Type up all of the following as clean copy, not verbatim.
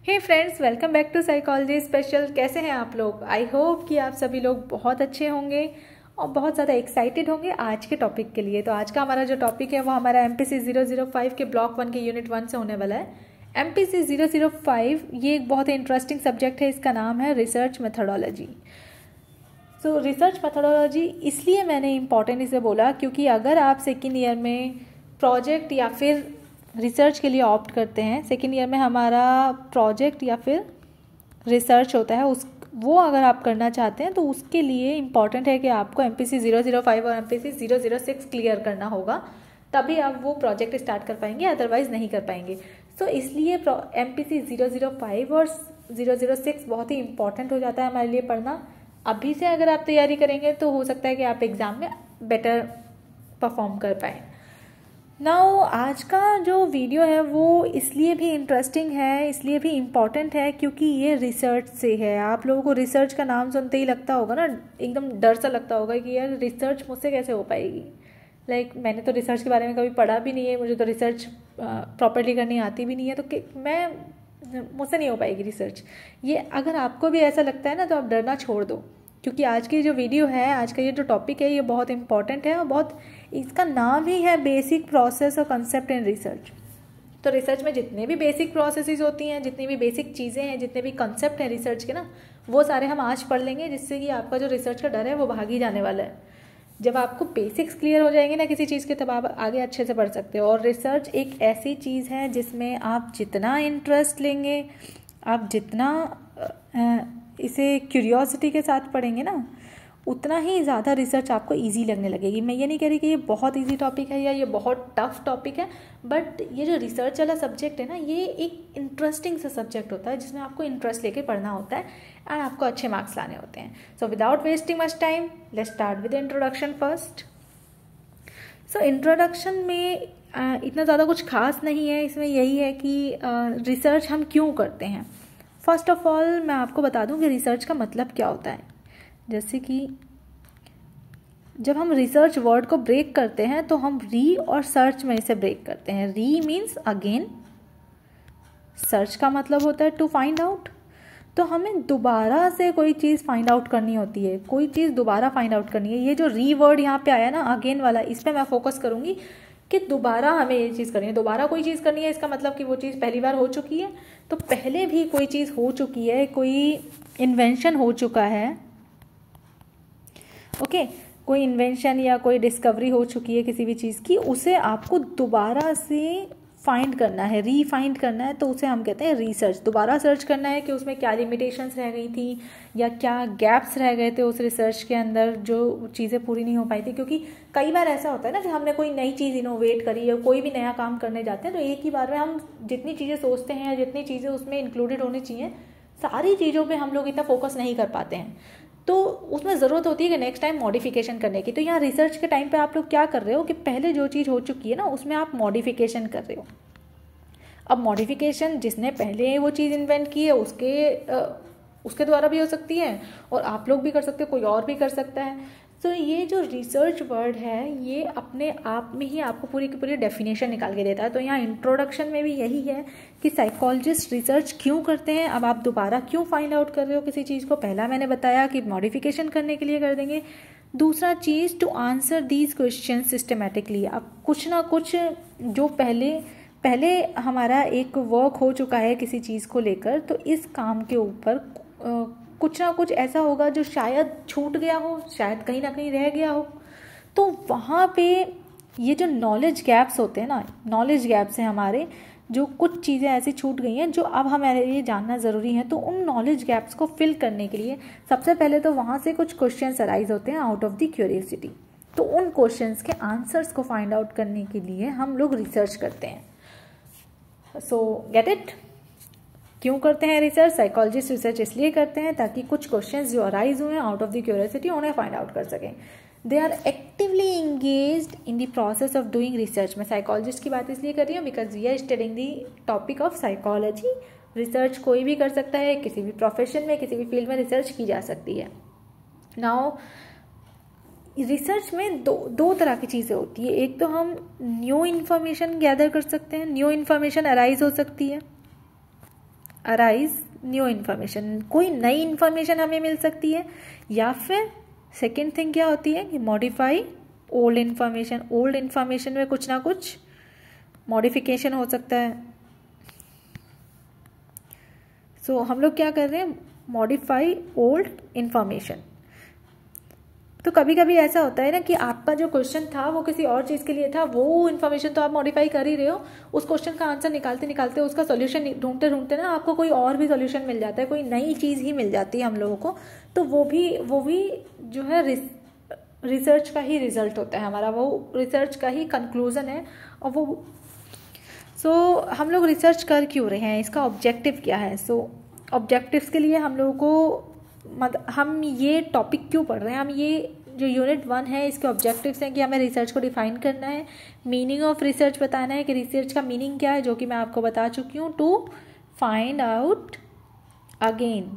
Hey friends, welcome back to psychology special. कैसे हैं आप लोग? आई होप कि आप सभी लोग बहुत अच्छे होंगे और बहुत ज़्यादा एक्साइटेड होंगे आज के टॉपिक के लिए। तो आज का हमारा जो टॉपिक है वो हमारा MPC 005 के ब्लॉक 1 के यूनिट 1 से होने वाला है। MPC 005 ये एक बहुत ही इंटरेस्टिंग सब्जेक्ट है। इसका नाम है रिसर्च मेथडोलॉजी। सो रिसर्च मेथडोलॉजी इसलिए मैंने इम्पॉर्टेंट इसे बोला क्योंकि अगर आप सेकेंड ईयर में प्रोजेक्ट या फिर रिसर्च के लिए ऑप्ट करते हैं, सेकेंड ईयर में हमारा प्रोजेक्ट या फिर रिसर्च होता है, वो अगर आप करना चाहते हैं तो उसके लिए इम्पॉर्टेंट है कि आपको MPC 005 और MPC 006 क्लियर करना होगा, तभी आप वो प्रोजेक्ट स्टार्ट कर पाएंगे, अदरवाइज नहीं कर पाएंगे। सो इसलिए MPC 005 और 006 बहुत ही इम्पॉर्टेंट हो जाता है हमारे लिए पढ़ना। अभी से अगर आप तैयारी करेंगे तो हो सकता है कि आप एग्ज़ाम में बेटर परफॉर्म कर पाएँ। नाउ आज का जो वीडियो है वो इसलिए भी इंटरेस्टिंग है, इसलिए भी इम्पॉर्टेंट है क्योंकि ये रिसर्च से है। आप लोगों को रिसर्च का नाम सुनते ही लगता होगा ना, एकदम डर सा लगता होगा कि यार रिसर्च मुझसे कैसे हो पाएगी। मैंने तो रिसर्च के बारे में कभी पढ़ा भी नहीं है, मुझे तो रिसर्च प्रॉपर्ली करनी आती भी नहीं है, तो मुझसे नहीं हो पाएगी रिसर्च। ये अगर आपको भी ऐसा लगता है ना तो आप डरना छोड़ दो, क्योंकि आज की जो वीडियो है, आज का ये जो टॉपिक है, ये बहुत इंपॉर्टेंट है और बहुत, इसका नाम ही है बेसिक प्रोसेस और कंसेप्ट इन रिसर्च। तो रिसर्च में जितने भी बेसिक प्रोसेसेस होती हैं, जितनी भी बेसिक चीज़ें हैं, जितने भी कंसेप्ट हैं रिसर्च के ना, वो सारे हम आज पढ़ लेंगे, जिससे कि आपका जो रिसर्च का डर है वो भाग ही जाने वाला है। जब आपको बेसिक्स क्लियर हो जाएंगे ना किसी चीज़ के, तब आप आगे अच्छे से पढ़ सकते हो। और रिसर्च एक ऐसी चीज़ है जिसमें आप जितना इंटरेस्ट लेंगे, आप जितना इसे क्यूरियोसिटी के साथ पढ़ेंगे ना, उतना ही ज़्यादा रिसर्च आपको इजी लगने लगेगी। मैं ये नहीं कह रही कि ये बहुत इजी टॉपिक है या ये बहुत टफ टॉपिक है, बट ये जो रिसर्च वाला सब्जेक्ट है ना, ये एक इंटरेस्टिंग सा सब्जेक्ट होता है जिसमें आपको इंटरेस्ट लेके पढ़ना होता है एंड आपको अच्छे मार्क्स लाने होते हैं। So without wasting much time, let's start with introduction first. So introduction में इतना ज़्यादा कुछ खास नहीं है, इसमें यही है कि रिसर्च हम क्यों करते हैं। फर्स्ट ऑफ ऑल मैं आपको बता दूं कि रिसर्च का मतलब क्या होता है। जैसे कि जब हम रिसर्च वर्ड को ब्रेक करते हैं तो हम री और सर्च में इसे ब्रेक करते हैं। री मीन्स अगेन, सर्च का मतलब होता है टू फाइंड आउट। तो हमें दोबारा से कोई चीज़ फाइंड आउट करनी होती है, कोई चीज़ दोबारा फाइंड आउट करनी है। ये जो री वर्ड यहाँ पे आया ना, अगेन वाला, इस पर मैं फोकस करूँगी कि दोबारा हमें ये चीज़ करनी है, दोबारा कोई चीज़ करनी है। इसका मतलब कि वो चीज़ पहली बार हो चुकी है, तो पहले भी कोई चीज़ हो चुकी है, कोई इन्वेंशन हो चुका है, ओके कोई इन्वेंशन या कोई डिस्कवरी हो चुकी है किसी भी चीज़ की, उसे आपको दोबारा से फाइंड करना है, रीफाइंड करना है, तो उसे हम कहते हैं रिसर्च। दोबारा सर्च करना है कि उसमें क्या लिमिटेशंस रह गई थी या क्या गैप्स रह गए थे उस रिसर्च के अंदर, जो चीज़ें पूरी नहीं हो पाई थी। क्योंकि कई बार ऐसा होता है ना कि हमने कोई नई चीज़ इनोवेट करी या कोई भी नया काम करने जाते हैं, तो एक ही बार में हम जितनी चीज़ें सोचते हैं, जितनी चीज़ें उसमें इंक्लूडेड होनी चाहिए, सारी चीज़ों पर हम लोग इतना फोकस नहीं कर पाते हैं, तो उसमें ज़रूरत होती है कि नेक्स्ट टाइम मॉडिफिकेशन करने की। तो यहाँ रिसर्च के टाइम पे आप लोग क्या कर रहे हो कि पहले जो चीज़ हो चुकी है ना, उसमें आप मॉडिफिकेशन कर रहे हो। अब मॉडिफिकेशन जिसने पहले वो चीज़ इन्वेंट की है उसके द्वारा भी हो सकती है, और आप लोग भी कर सकते हो, कोई और भी कर सकता है। तो ये जो रिसर्च वर्ड है, ये अपने आप में ही आपको पूरी की पूरी डेफिनेशन निकाल के देता है। तो यहाँ इंट्रोडक्शन में भी यही है कि साइकोलॉजिस्ट रिसर्च क्यों करते हैं। अब आप दोबारा क्यों फाइंड आउट कर रहे हो किसी चीज़ को। पहला मैंने बताया कि मॉडिफिकेशन करने के लिए कर देंगे। दूसरा चीज़, to answer these question systematically. अब कुछ ना कुछ जो पहले हमारा एक वर्क हो चुका है किसी चीज़ को लेकर, तो इस काम के ऊपर कुछ ना कुछ ऐसा होगा जो शायद छूट गया हो, शायद कहीं ना कहीं रह गया हो। तो वहाँ पे ये जो नॉलेज गैप्स होते हैं ना, नॉलेज गैप्स हैं हमारे, जो कुछ चीज़ें ऐसी छूट गई हैं जो अब हमारे लिए जानना ज़रूरी है। तो उन नॉलेज गैप्स को फिल करने के लिए सबसे पहले तो वहाँ से कुछ क्वेश्चंस अराइज होते हैं आउट ऑफ द क्यूरियोसिटी। तो उन क्वेश्चंस के आंसर्स को फाइंड आउट करने के लिए हम लोग रिसर्च करते हैं। सो गेट इट। क्यों करते हैं रिसर्च? साइकोलॉजिस्ट रिसर्च इसलिए करते हैं ताकि कुछ क्वेश्चंस जो अराइज हुए हैं आउट ऑफ द क्यूरियोसिटी, उन्हें फाइंड आउट कर सकें। They are actively engaged in the process of doing research. मैं साइकोलॉजिस्ट की बात इसलिए कर रही हूँ because we are studying the topic of psychology. Research कोई भी कर सकता है, किसी भी प्रोफेशन में, किसी भी फील्ड में रिसर्च की जा सकती है। नाउ रिसर्च में दो तरह की चीज़ें होती है। एक तो हम न्यू इन्फॉर्मेशन गैदर कर सकते हैं, न्यू इन्फॉर्मेशन अराइज हो सकती है, अराइज न्यू इन्फॉर्मेशन, कोई नई इन्फॉर्मेशन हमें मिल सकती है, या फिर सेकेंड थिंग क्या होती है कि modify old information, old information में कुछ ना कुछ मॉडिफिकेशन हो सकता है। सो हम लोग क्या कर रहे हैं, मॉडिफाई ओल्ड इन्फॉर्मेशन। तो कभी कभी ऐसा होता है ना कि आपका जो क्वेश्चन था वो किसी और चीज़ के लिए था, वो इन्फॉर्मेशन तो आप मॉडिफाई कर ही रहे हो, उस क्वेश्चन का आंसर निकालते निकालते उसका सॉल्यूशन ढूंढते ढूंढते ना आपको कोई और भी सॉल्यूशन मिल जाता है, कोई नई चीज़ ही मिल जाती है हम लोगों को। तो वो भी जो है रिसर्च का ही रिजल्ट होता है हमारा, वो रिसर्च का ही कंक्लूजन है। और वो हम लोग रिसर्च कर क्यों रहे हैं, इसका ऑब्जेक्टिव क्या है। ऑब्जेक्टिव्स के लिए हम लोगों को हम ये टॉपिक क्यों पढ़ रहे हैं, हम ये जो यूनिट 1 है इसके ऑब्जेक्टिव्स हैं कि हमें रिसर्च को डिफाइन करना है, मीनिंग ऑफ रिसर्च बताना है कि रिसर्च का मीनिंग क्या है, जो कि मैं आपको बता चुकी हूँ। टू फाइंड आउट अगेन,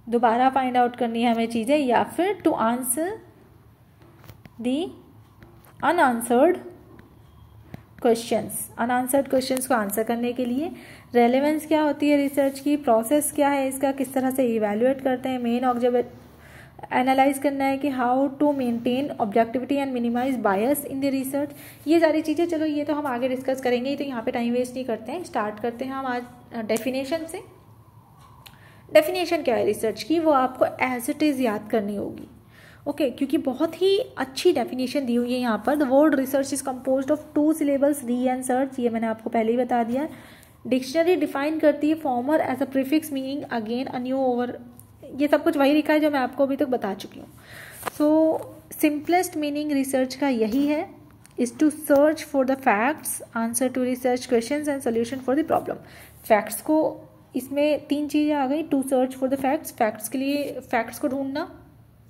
दोबारा फाइंड आउट करनी है हमें चीज़ें, या फिर to answer the unanswered questions, unanswered questions को आंसर करने के लिए। रेलेवेंस क्या होती है रिसर्च की, प्रोसेस क्या है इसका, किस तरह से इवैल्यूएट करते हैं, मेन ऑब्जेक्टिव एनालाइज करना है कि how to maintain objectivity and minimise bias in the research. ये सारी चीज़ें चलो ये तो हम आगे डिस्कस करेंगे, तो यहाँ पे टाइम वेस्ट नहीं करते हैं, स्टार्ट करते हैं हम आज डेफिनेशन से। डेफिनेशन क्या है रिसर्च की, वो आपको एज इट इज़ याद करनी होगी, ओके क्योंकि बहुत ही अच्छी डेफिनेशन दी हुई है यहाँ पर। The word research is composed of 2 syllables री एंड सर्च, ये मैंने आपको पहले ही बता दिया। डिक्शनरी डिफाइन करती है former as a prefix meaning again anew over, ये सब कुछ वही लिखा है जो मैं आपको अभी तक बता चुकी हूँ। सिंपलेस्ट मीनिंग रिसर्च का यही है, is to search for the facts, answer to research questions and solution for the problem. Facts को इसमें 3 चीज़ें आ गई, to search for the facts, facts के लिए फैक्ट्स को ढूंढना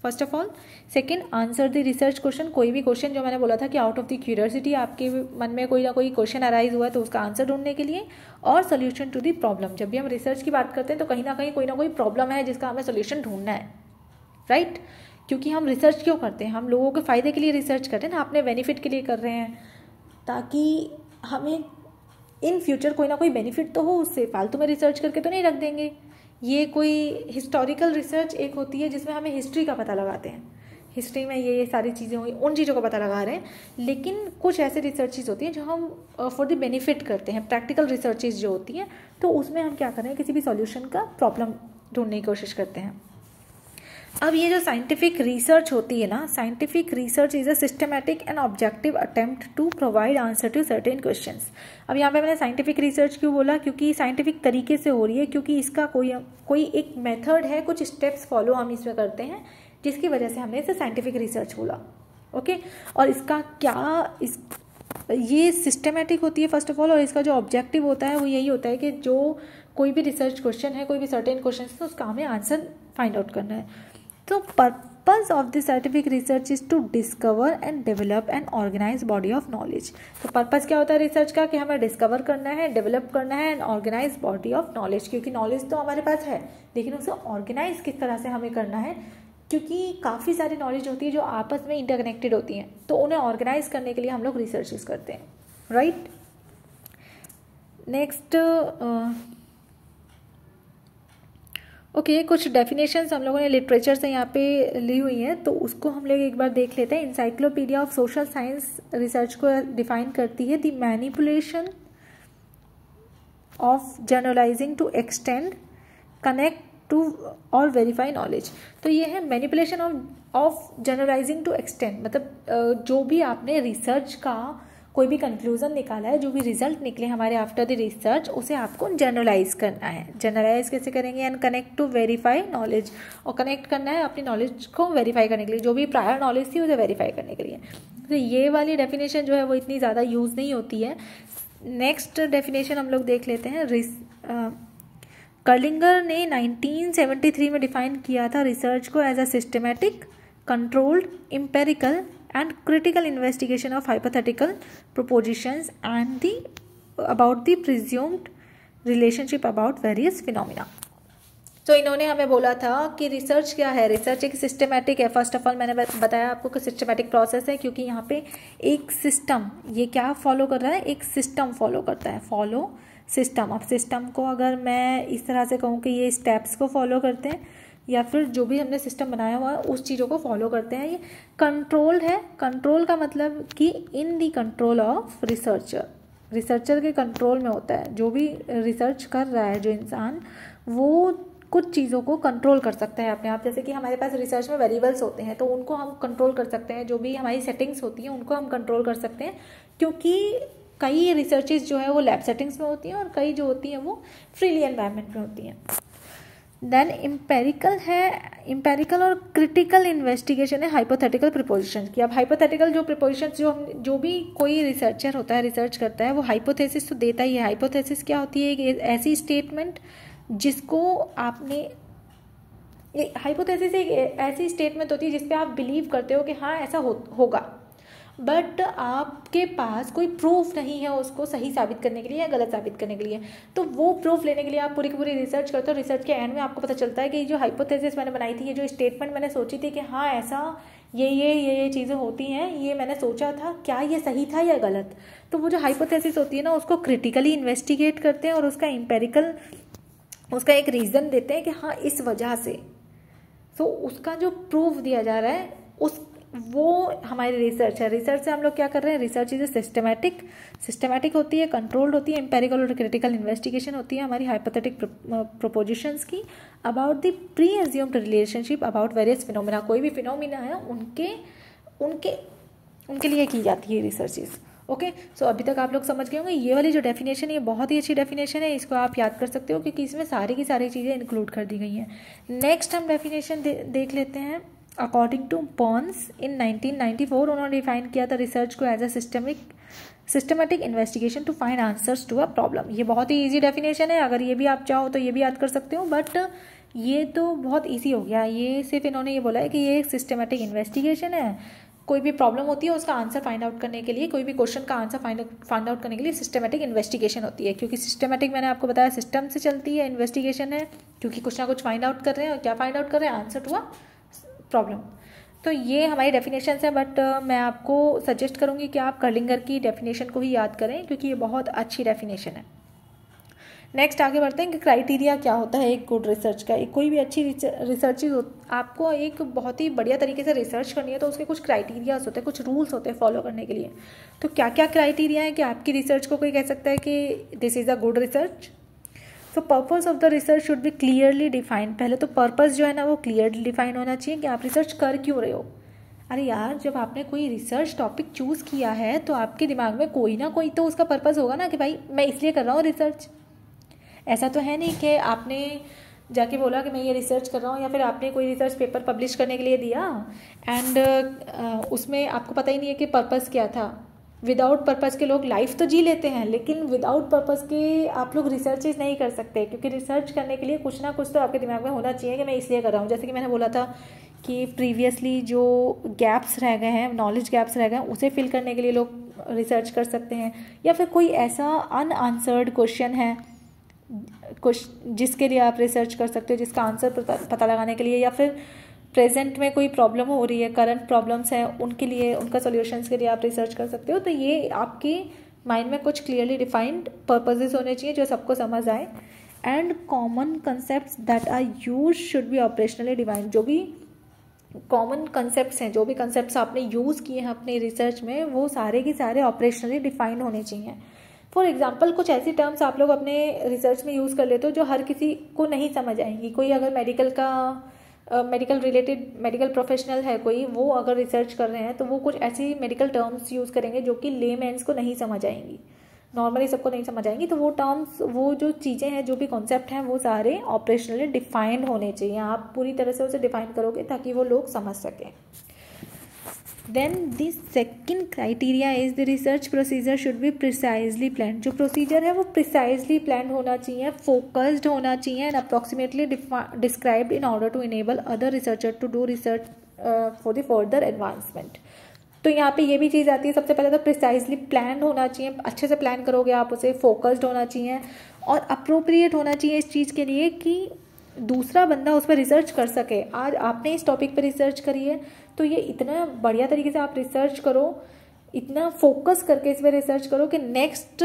first of all. Second, answer the research question, कोई भी क्वेश्चन जो मैंने बोला था कि आउट ऑफ द क्यूरियोसिटी आपके मन में कोई ना कोई क्वेश्चन अराइज हुआ है तो उसका आंसर ढूंढने के लिए। और सोल्यूशन टू द प्रॉब्लम, जब भी हम रिसर्च की बात करते हैं तो कहीं ना कहीं कोई ना कोई प्रॉब्लम है जिसका हमें सोल्यूशन ढूंढना है, राइट। क्योंकि हम रिसर्च क्यों करते हैं, हम लोगों के फ़ायदे के लिए रिसर्च करते हैं ना, अपने बेनिफिट के लिए कर रहे हैं, ताकि हमें इन फ्यूचर कोई ना कोई बेनिफिट तो हो उससे, फालतू में रिसर्च करके तो नहीं रख देंगे। ये कोई हिस्टोरिकल रिसर्च एक होती है जिसमें हमें हिस्ट्री का पता लगाते हैं, हिस्ट्री में ये सारी चीज़ें हुई, उन चीज़ों का पता लगा रहे हैं। लेकिन कुछ ऐसे रिसर्चेज होती हैं जो हम फॉर द बेनिफिट करते हैं, प्रैक्टिकल रिसर्चेज जो होती हैं, तो उसमें हम क्या कर रहे हैं, किसी भी सॉल्यूशन का प्रॉब्लम ढूंढने की कोशिश करते हैं। अब ये जो साइंटिफिक रिसर्च होती है ना, scientific research is a systematic and objective attempt to provide answer to certain questions. अब यहाँ पे मैंने साइंटिफिक रिसर्च क्यों बोला, क्योंकि साइंटिफिक तरीके से हो रही है, क्योंकि इसका कोई एक मेथड है, कुछ स्टेप्स फॉलो हम इसमें करते हैं, जिसकी वजह से हमने इसे साइंटिफिक रिसर्च बोला, ओके। और इसका ये सिस्टमैटिक होती है फर्स्ट ऑफ ऑल, और इसका जो ऑब्जेक्टिव होता है वो यही होता है कि जो कोई भी रिसर्च क्वेश्चन है, कोई भी सर्टेन क्वेश्चन है, तो उसका हमें आंसर फाइंड आउट करना है। तो purpose of the scientific research is to discover and develop and organise body of knowledge. तो पर्पज क्या होता है रिसर्च का, कि हमें डिस्कवर करना है, डेवलप करना है and organise body of knowledge, क्योंकि नॉलेज तो हमारे पास है लेकिन उसे ऑर्गेनाइज किस तरह से हमें करना है, क्योंकि काफ़ी सारी नॉलेज होती है जो आपस में इंटरकनेक्टेड होती हैं, तो उन्हें ऑर्गेनाइज करने के लिए हम लोग रिसर्चेस करते हैं, राइट। नेक्स्ट ओके, कुछ डेफिनेशंस हम लोगों ने लिटरेचर से यहाँ पे ली हुई हैं, तो उसको हम लोग एक बार देख लेते हैं। Encyclopaedia of social science research को डिफाइन करती है, the manipulation of generalising to extend, connect to और वेरीफाई नॉलेज। तो ये है manipulation of generalising to extend, मतलब जो भी आपने रिसर्च का कोई भी कंक्लूजन निकाला है, जो भी रिजल्ट निकले हमारे आफ्टर द रिसर्च, उसे आपको जनरलाइज करना है। जनरलाइज कैसे करेंगे, and connect to verify knowledge, और कनेक्ट करना है अपनी नॉलेज को वेरीफाई करने के लिए, जो भी प्रायर नॉलेज थी उसे वेरीफाई करने के लिए। तो ये वाली डेफिनेशन जो है वो इतनी ज़्यादा यूज़ नहीं होती है। नेक्स्ट डेफिनेशन हम लोग देख लेते हैं। कर्लिंगर ने 1973 में डिफाइन किया था रिसर्च को as a systematic, controlled, empirical and critical investigation of hypothetical propositions and about the presumed relationship about various phenomena। तो इन्होंने हमें बोला था कि रिसर्च क्या है, रिसर्च एक सिस्टमैटिक है। फर्स्ट ऑफ ऑल मैंने बताया आपको कि सिस्टमैटिक प्रोसेस है, क्योंकि यहाँ पे एक सिस्टम, ये क्या फॉलो कर रहा है, एक सिस्टम फॉलो करता है। Follow system. अब सिस्टम को अगर मैं इस तरह से कहूँ कि ये स्टेप्स को फॉलो करते हैं या फिर जो भी हमने सिस्टम बनाया हुआ है उस चीज़ों को फॉलो करते हैं, ये कंट्रोल्ड है। कंट्रोल का मतलब कि इन दी कंट्रोल ऑफ रिसर्चर, रिसर्चर के कंट्रोल में होता है। जो भी रिसर्च कर रहा है जो इंसान, वो कुछ चीज़ों को कंट्रोल कर सकता है अपने आप। जैसे कि हमारे पास रिसर्च में वेरिएबल्स होते हैं तो उनको हम कंट्रोल कर सकते हैं, जो भी हमारी सेटिंग्स होती हैं उनको हम कंट्रोल कर सकते हैं, क्योंकि कई रिसर्चेस जो है वो लैब सेटिंग्स में होती हैं और कई जो होती हैं वो फ्रीली एनवायरनमेंट में होती हैं। देन इम्पेरिकल है, इम्पेरिकल और क्रिटिकल इन्वेस्टिगेशन है हाइपोथेटिकल प्रिपोजिशन की। अब हाइपोथेटिकल जो प्रिपोजिशन जो भी कोई रिसर्चर होता है, रिसर्च करता है, वो हाइपोथेसिस तो देता ही है। हाइपोथेसिस क्या होती है? एक ऐसी स्टेटमेंट जिसको आपने, हाइपोथेसिस एक ऐसी स्टेटमेंट होती है जिसपे आप बिलीव करते हो कि हाँ ऐसा होगा, बट आपके पास कोई प्रूफ नहीं है उसको सही साबित करने के लिए या गलत साबित करने के लिए। तो वो प्रूफ लेने के लिए आप पूरी की पूरी रिसर्च करते हो। रिसर्च के एंड में आपको पता चलता है कि जो हाइपोथेसिस मैंने बनाई थी, ये जो स्टेटमेंट मैंने सोची थी कि हाँ ऐसा ये चीज़ें होती हैं, ये मैंने सोचा था, क्या ये सही था या गलत। तो वो जो हाइपोथेसिस होती है ना, उसको क्रिटिकली इन्वेस्टिगेट करते हैं और उसका एम्पेरिकल, उसका एक रीज़न देते हैं कि हाँ इस वजह से। तो उसका जो प्रूफ दिया जा रहा है वो हमारी रिसर्च है। रिसर्च से हम लोग क्या कर रहे हैं? रिसर्च इज सिस्टमैटिक होती है, कंट्रोल्ड होती है, एम्पेरिकल और क्रिटिकल इन्वेस्टिगेशन होती है हमारी हाइपोथेटिक प्रोपोजिशंस की about the pre assumed relationship about various phenomena. कोई भी फिनोमिना है उनके लिए की जाती है रिसर्चेस। ओके, सो अभी तक आप लोग समझ गए होंगे। ये वाली जो डेफिनेशन है ये बहुत ही अच्छी डेफिनेशन है, इसको आप याद कर सकते हो क्योंकि इसमें सारी की सारी चीज़ें इंक्लूड कर दी गई हैं। नेक्स्ट हम डेफिनेशन देख लेते हैं। अकॉर्डिंग टू बर्न्स इन 1994 उन्होंने डिफाइन किया था रिसर्च को as a systematic investigation to find answers to a problem. ये बहुत ही ईजी डेफिनेशन है, अगर ये भी आप चाहो तो ये भी याद कर सकते हो, बट ये तो बहुत ईजी हो गया। ये सिर्फ इन्होंने ये बोला है कि ये एक सिस्टमेटिक इन्वेस्टिगेशन है। कोई भी प्रॉब्लम होती है उसका आंसर फाइंड आउट करने के लिए, कोई भी क्वेश्चन का आंसर फाइंड आउट करने के लिए सिस्टमेटिक इन्वेस्टिगेशन होती है। क्योंकि सिस्टमेटिक मैंने आपको बताया सिस्टम से चलती है, इन्वेस्टिगेशन है क्योंकि कुछ ना कुछ फाइंड आउट कर रहे हैं। और क्या फाइंड आउट कर रहे हैं? Answer to a problem. तो ये हमारी डेफिनेशन है, बट मैं आपको सजेस्ट करूँगी कि आप कर्लिंगर की डेफिनेशन को ही याद करें क्योंकि ये बहुत अच्छी डेफिनेशन है। नेक्स्ट आगे बढ़ते हैं कि क्राइटेरिया क्या होता है एक गुड रिसर्च का। एक कोई भी अच्छी रिसर्च आपको एक बहुत ही बढ़िया तरीके से रिसर्च करनी है तो उसके कुछ क्राइटेरियाज होते हैं, कुछ रूल्स होते हैं फॉलो करने के लिए। तो क्या क्या क्राइटेरिया है कि आपकी रिसर्च को कोई कह सकता है कि this is a good research. So purpose of the research should be clearly defined. पहले तो पर्पस जो है ना वो क्लियरली डिफाइन होना चाहिए कि आप रिसर्च कर क्यों रहे हो। अरे यार, जब आपने कोई रिसर्च टॉपिक चूज़ किया है तो आपके दिमाग में कोई ना कोई तो उसका पर्पस होगा ना कि भाई मैं इसलिए कर रहा हूँ रिसर्च। ऐसा तो है नहीं कि आपने जाके बोला कि मैं ये रिसर्च कर रहा हूँ, या फिर आपने कोई रिसर्च पेपर पब्लिश करने के लिए दिया एंड उसमें आपको पता ही नहीं है कि पर्पस क्या था। विदाउट पर्पस के लोग लाइफ तो जी लेते हैं, लेकिन विदाउट पर्पस के आप लोग रिसर्चेज नहीं कर सकते, क्योंकि रिसर्च करने के लिए कुछ ना कुछ तो आपके दिमाग में होना चाहिए कि मैं इसलिए कर रहा हूँ। जैसे कि मैंने बोला था कि प्रीवियसली जो गैप्स रह गए हैं, नॉलेज गैप्स रह गए हैं, उसे फिल करने के लिए लोग रिसर्च कर सकते हैं। या फिर कोई ऐसा अनआंसर्ड क्वेश्चन है जिसके लिए आप रिसर्च कर सकते हो, जिसका आंसर पता लगाने के लिए, या फिर प्रेजेंट में कोई प्रॉब्लम हो रही है, करंट प्रॉब्लम्स हैं, उनके लिए, उनका सॉल्यूशंस के लिए आप रिसर्च कर सकते हो। तो ये आपके माइंड में कुछ क्लियरली डिफाइंड पर्पसेस होने चाहिए जो सबको समझ आए। And common concepts that are use should be operationally defined. जो भी कॉमन कंसेप्ट्स हैं, जो भी कंसेप्ट्स आपने यूज़ किए हैं अपनी रिसर्च में, वो सारे के सारे ऑपरेशनली डिफाइंड होने चाहिए। फॉर एग्जाम्पल, कुछ ऐसी टर्म्स आप लोग अपने रिसर्च में यूज़ कर लेते हो जो हर किसी को नहीं समझ आएंगी। कोई अगर मेडिकल रिलेटेड मेडिकल प्रोफेशनल है कोई, वो अगर रिसर्च कर रहे हैं तो वो कुछ ऐसी मेडिकल टर्म्स यूज़ करेंगे जो कि लेमैन्स को नहीं समझ आएंगी, नॉर्मली सबको नहीं समझ आएंगी। तो वो टर्म्स, वो जो चीज़ें हैं, जो भी कॉन्सेप्ट हैं, वो सारे ऑपरेशनली डिफाइंड होने चाहिए। आप पूरी तरह से उसे डिफाइन करोगे ताकि वो लोग समझ सकें। Then the second criteria is the research procedure should be precisely plan. जो प्रोसीजर है वो प्रिसाइजली प्लान होना चाहिए, फोकस्ड होना चाहिए and approximately described in order to enable other researcher to do research for the further advancement. तो यहाँ पे ये भी चीज़ आती है, सबसे पहले तो प्रिसाइजली प्लान होना चाहिए, अच्छे से प्लान करोगे आप उसे, फोकस्ड होना चाहिए और अप्रोप्रिएट होना चाहिए इस चीज़ के लिए कि दूसरा बंदा उस पर रिसर्च कर सके। आज आपने इस टॉपिक पर रिसर्च करी है तो ये इतना बढ़िया तरीके से आप रिसर्च करो इतना फोकस करके इस पर रिसर्च करो कि नेक्स्ट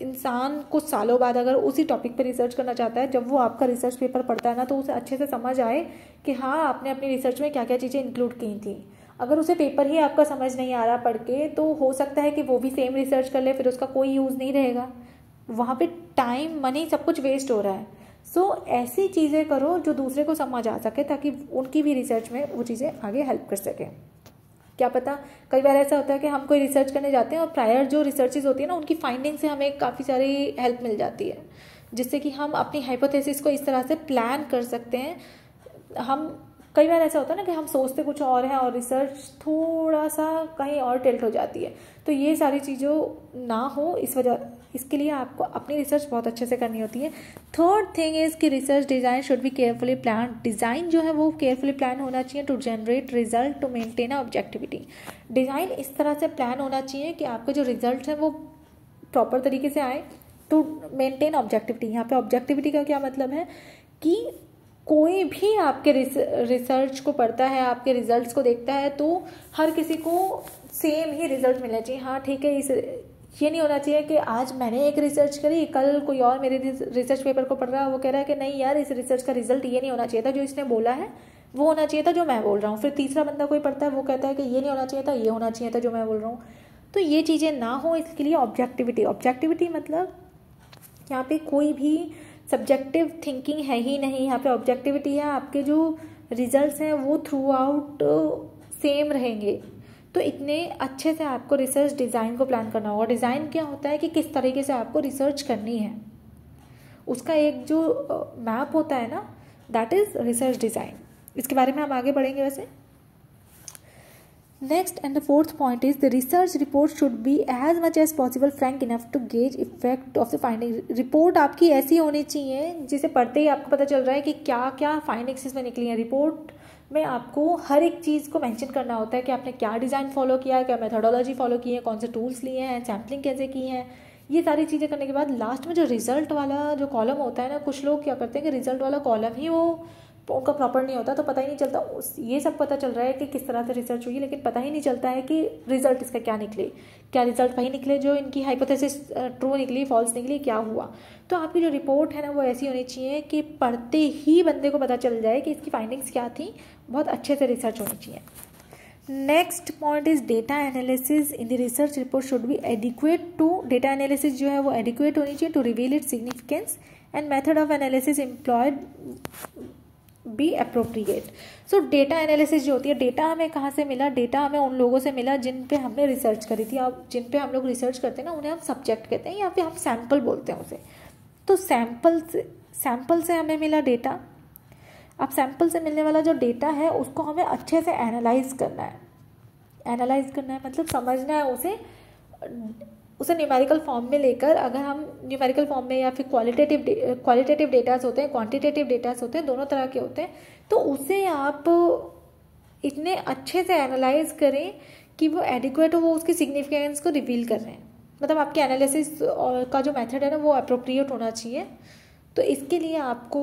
इंसान कुछ सालों बाद अगर उसी टॉपिक पे रिसर्च करना चाहता है, जब वो आपका रिसर्च पेपर पढ़ता है ना, तो उसे अच्छे से समझ आए कि हाँ आपने अपनी रिसर्च में क्या क्या चीज़ें इंक्लूड की थी। अगर उसे पेपर ही आपका समझ नहीं आ रहा पढ़ के, तो हो सकता है कि वो भी सेम रिसर्च कर ले, फिर उसका कोई यूज़ नहीं रहेगा, वहाँ पे टाइम मनी सब कुछ वेस्ट हो रहा है। सो ऐसी चीज़ें करो जो दूसरे को समझ आ सके, ताकि उनकी भी रिसर्च में वो चीज़ें आगे हेल्प कर सके। क्या पता कई बार ऐसा होता है कि हम कोई रिसर्च करने जाते हैं और प्रायर जो रिसर्चेज होती है ना, उनकी फाइंडिंग से हमें काफ़ी सारी हेल्प मिल जाती है, जिससे कि हम अपनी हाइपोथेसिस को इस तरह से प्लान कर सकते हैं। हम कई बार ऐसा होता है ना कि हम सोचते कुछ और हैं और रिसर्च थोड़ा सा कहीं और टिल्ट हो जाती है। तो ये सारी चीज़ों ना हो, इसके लिए आपको अपनी रिसर्च बहुत अच्छे से करनी होती है। थर्ड थिंग इज़ कि research design should be carefully plan. Design जो है वो केयरफुली प्लान होना चाहिए to generate result, to maintain objectivity. Design इस तरह से प्लान होना चाहिए कि आपके जो रिजल्ट हैं वो प्रॉपर तरीके से आए, टू मेंटेन ऑब्जेक्टिविटी। यहाँ पे ऑब्जेक्टिविटी का क्या मतलब है कि कोई भी आपके रिसर्च को पढ़ता है, आपके रिजल्ट्स को देखता है, तो हर किसी को सेम ही रिजल्ट मिलना चाहिए। हाँ ठीक है, ये नहीं होना चाहिए कि आज मैंने एक रिसर्च करी, कल कोई और मेरे रिसर्च पेपर को पढ़ रहा है, वो कह रहा है कि नहीं यार इस रिसर्च का रिजल्ट ये नहीं होना चाहिए था, जो इसने बोला है वो होना चाहिए था जो मैं बोल रहा हूँ। फिर तीसरा बंदा कोई पढ़ता है, वो कहता है कि ये नहीं होना चाहिए था, ये होना चाहिए था जो मैं बोल रहा हूँ। तो ये चीज़ें ना हो, इसके लिए ऑब्जेक्टिविटी मतलब यहाँ पे कोई भी सब्जेक्टिव थिंकिंग है ही नहीं। यहाँ पे ऑब्जेक्टिविटी है, आपके जो रिजल्ट्स हैं वो थ्रू आउट सेम रहेंगे। तो इतने अच्छे से आपको रिसर्च डिज़ाइन को प्लान करना होगा। डिज़ाइन क्या होता है कि किस तरीके से आपको रिसर्च करनी है, उसका एक जो मैप होता है ना, दैट इज़ रिसर्च डिज़ाइन। इसके बारे में हम आगे बढ़ेंगे वैसे। Next and the fourth point is the research report should be as much as possible frank enough to gauge effect of the finding. Report आपकी ऐसी होनी चाहिए जिसे पढ़ते ही आपको पता चल रहा है कि क्या क्या फाइंडिंग्स इसमें निकली हैं। रिपोर्ट में आपको हर एक चीज़ को मेंशन करना होता है कि आपने क्या डिज़ाइन फॉलो किया है, क्या मेथोडोलॉजी फॉलो की है, कौन से टूल्स लिए हैं, सैम्पलिंग कैसे की है। ये सारी चीज़ें करने के बाद लास्ट में जो रिजल्ट वाला जो कॉलम होता है ना, कुछ लोग क्या करते हैं कि रिजल्ट वाला कॉलम ही वो उनका प्रॉपर नहीं होता, तो पता ही नहीं चलता। ये सब पता चल रहा है कि किस तरह से रिसर्च हुई, लेकिन पता ही नहीं चलता है कि रिजल्ट इसका क्या निकले, क्या रिजल्ट वही निकले जो इनकी हाइपोथेसिस ट्रू निकली, फॉल्स निकली, क्या हुआ। तो आपकी जो रिपोर्ट है ना वो ऐसी होनी चाहिए कि पढ़ते ही बंदे को पता चल जाए कि इसकी फाइंडिंग्स क्या थी। बहुत अच्छे से रिसर्च होनी चाहिए। Next point is data analysis in the research report should be adequate to. Data analysis जो है वो एडिक्वेट होनी चाहिए to reveal its significance and method of analysis employed be appropriate. So data analysis जो होती है, डेटा हमें कहाँ से मिला? डेटा हमें उन लोगों से मिला जिन पे हमने रिसर्च करी थी। अब जिन पे हम लोग रिसर्च करते हैं ना, उन्हें हम सब्जेक्ट कहते हैं या फिर हम सैम्पल बोलते हैं उसे। तो सैम्पल से हमें मिला डेटा। अब सैम्पल से मिलने वाला जो डेटा है उसको हमें अच्छे से एनालाइज करना है। एनालाइज करना है मतलब समझना है उसे न्यूमेरिकल फॉर्म में लेकर। अगर हम न्यूमेरिकल फॉर्म में या फिर क्वालिटेटिव डेटास होते हैं, क्वांटिटेटिव डेटास होते हैं, दोनों तरह के होते हैं, तो उसे आप इतने अच्छे से एनालाइज करें कि वो एडिक्वेट हो, वो उसकी सिग्निफिकेंस को रिवील कर रहे हैं। मतलब आपके एनालिसिस का जो मेथड है ना वो अप्रोप्रिएट होना चाहिए। तो इसके लिए आपको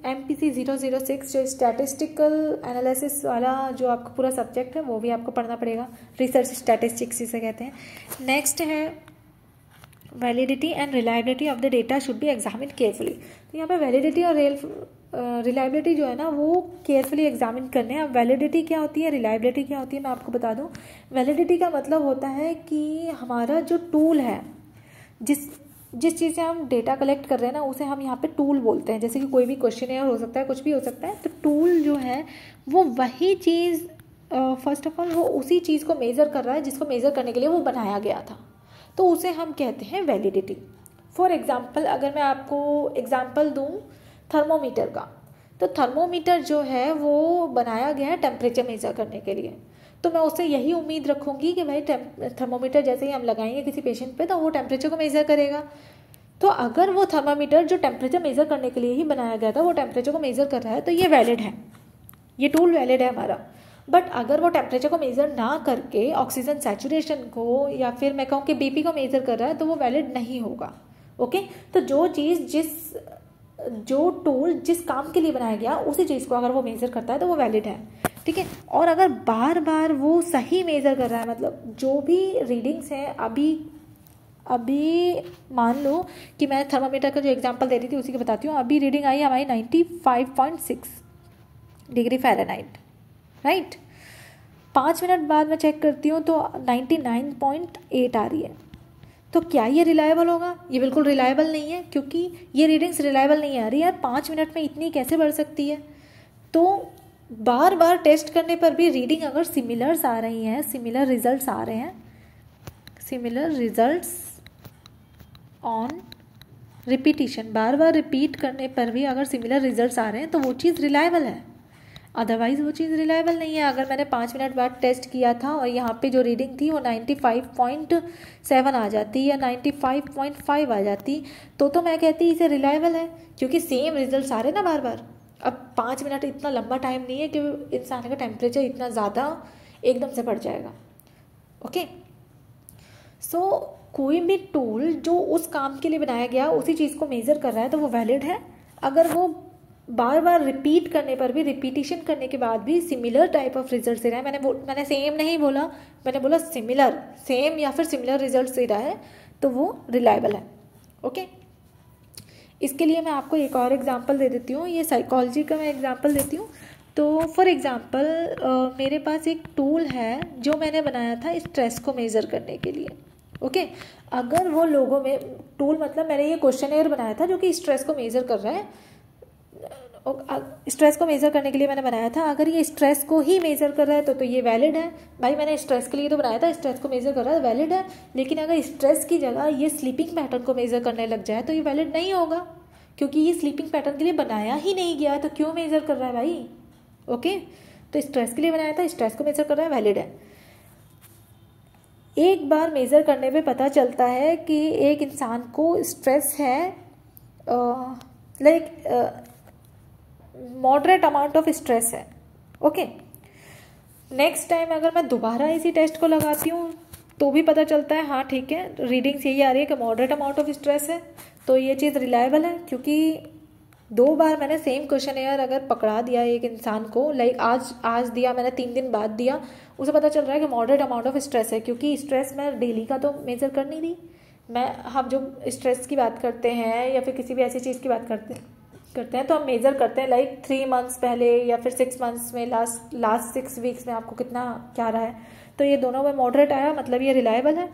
MPC 006 जो स्टैटिस्टिकल एनालिसिस वाला जो आपका पूरा सब्जेक्ट है वो भी आपको पढ़ना पड़ेगा। रिसर्च स्टैटिस्टिक्स जिसे कहते हैं। नेक्स्ट है validity and reliability of the data should be examine carefully. तो यहाँ पे वैलिडिटी और रिलायबिलिटी जो है ना वो केयरफुली एग्जामिन करने हैं। अब वैलिडिटी क्या होती है, रिलायबिलिटी क्या होती है, मैं आपको बता दूं। वैलिडिटी का मतलब होता है कि हमारा जो टूल है, जिस चीज़ से हम डेटा कलेक्ट कर रहे हैं ना, उसे हम यहाँ पे टूल बोलते हैं। जैसे कि कोई भी क्वेश्चन हो सकता है, कुछ भी हो सकता है। तो टूल जो है वो वही चीज़ फर्स्ट ऑफ ऑल वो उसी चीज़ को मेज़र कर रहा है जिसको मेज़र करने के लिए वो बनाया गया था, तो उसे हम कहते हैं वैलिडिटी। फॉर एग्जाम्पल अगर मैं आपको एग्जाम्पल दूँ थर्मोमीटर का, तो थर्मोमीटर जो है वो बनाया गया है टेम्परेचर मेज़र करने के लिए। तो मैं उससे यही उम्मीद रखूँगी कि भाई थर्मोमीटर जैसे ही हम लगाएंगे किसी पेशेंट पे तो वो टेम्परेचर को मेज़र करेगा। तो अगर वो थर्मामीटर जो टेम्परेचर मेज़र करने के लिए ही बनाया गया था वो टेम्परेचर को मेज़र कर रहा है, तो ये वैलिड है, ये टूल वैलिड है हमारा। बट अगर वो टेम्परेचर को मेज़र ना करके ऑक्सीजन सैचुरेशन को या फिर मैं कहूँ कि BP को मेज़र कर रहा है, तो वो वैलिड नहीं होगा। ओके, तो जो टूल जिस काम के लिए बनाया गया उसी चीज़ को अगर वो मेज़र करता है तो वो वैलिड है। ठीक है। और अगर बार बार वो सही मेज़र कर रहा है, मतलब जो भी रीडिंग्स हैं, अभी मान लो कि मैं थर्मामीटर का जो एग्जांपल दे रही थी उसी की बताती हूँ। अभी रीडिंग आई हमारी 95.6 डिग्री फ़ारेनहाइट, राइट। 5 मिनट बाद मैं चेक करती हूँ तो 99.8 आ रही है। तो क्या ये रिलायबल होगा? ये बिल्कुल रिलायबल नहीं है, क्योंकि ये रीडिंग्स रिलायबल नहीं आ रही यार। 5 मिनट में इतनी कैसे बढ़ सकती है? तो बार बार टेस्ट करने पर भी रीडिंग अगर सिमिलर्स आ रही हैं, सिमिलर रिजल्ट्स आ रहे हैं, similar results on repetition, bar bar repeat करने पर भी अगर सिमिलर रिजल्ट्स आ रहे हैं तो वो चीज़ रिलायबल है। अदरवाइज़ वो चीज़ रिलायबल नहीं है। अगर मैंने 5 मिनट बाद टेस्ट किया था और यहाँ पे जो रीडिंग थी वो 95.7 आ जाती या 95.5 आ जाती तो मैं कहती इसे रिलायबल है, क्योंकि सेम रिजल्ट्स आ रहे हैं ना बार बार। अब 5 मिनट इतना लंबा टाइम नहीं है कि इंसान का टेम्परेचर इतना ज़्यादा एकदम से बढ़ जाएगा। ओके, सो कोई भी टूल जो उस काम के लिए बनाया गया उसी चीज़ को मेज़र कर रहा है तो वो वैलिड है। अगर वो बार बार रिपीट करने पर भी, रिपीटिशन करने के बाद भी सिमिलर टाइप ऑफ रिजल्ट दे रहा है, मैंने सेम नहीं बोला, मैंने बोला सिमिलर, सेम या फिर सिमिलर रिजल्ट दे रहा है तो वो रिलायबल है। ओके, इसके लिए मैं आपको एक और एग्जांपल दे देती हूँ। ये साइकोलॉजी का मैं एग्जांपल देती हूँ। तो फॉर एग्जांपल मेरे पास एक टूल है जो मैंने बनाया था स्ट्रेस को मेज़र करने के लिए। ओके, अगर वो लोगों में टूल, मतलब मैंने ये क्वेश्चनेयर बनाया था जो कि स्ट्रेस को मेज़र कर रहा है। स्ट्रेस को मेज़र करने के लिए मैंने बनाया था। अगर ये स्ट्रेस को ही मेज़र कर रहा है तो ये वैलिड है। भाई मैंने स्ट्रेस के लिए तो बनाया था, स्ट्रेस को मेज़र कर रहा है, वैलिड है। लेकिन अगर स्ट्रेस की जगह ये स्लीपिंग पैटर्न को मेज़र करने लग जाए तो ये वैलिड नहीं होगा, क्योंकि ये स्लीपिंग पैटर्न के लिए बनाया ही नहीं गया है, तो क्यों मेज़र कर रहा है भाई? ओके, तो स्ट्रेस के लिए बनाया था, स्ट्रेस को मेज़र कर रहा है, वैलिड है। एक बार मेज़र करने पे पता चलता है कि एक इंसान को स्ट्रेस है, like moderate amount of stress है। ओके, नेक्स्ट टाइम अगर मैं दोबारा इसी टेस्ट को लगाती हूँ तो भी पता चलता है हाँ ठीक है, रीडिंग्स यही आ रही है कि मॉडरेट अमाउंट ऑफ स्ट्रेस है, तो ये चीज़ रिलायबल है। क्योंकि 2 बार मैंने सेम क्वेश्चनेयर अगर पकड़ा दिया एक इंसान को, लाइक आज दिया मैंने, 3 दिन बाद दिया, उसे पता चल रहा है कि मॉडरेट अमाउंट ऑफ स्ट्रेस है। क्योंकि स्ट्रेस मैं डेली का तो मेज़र कर नहीं रही, हम जो स्ट्रेस की बात करते हैं या फिर किसी भी ऐसी चीज़ की बात करते हैं तो हम मेज़र करते हैं लाइक 3 मंथ्स पहले या फिर 6 मंथ्स में, लास्ट 6 वीक्स में आपको कितना क्या रहा है। तो ये दोनों में मॉडरेट आया, मतलब ये रिलायबल है।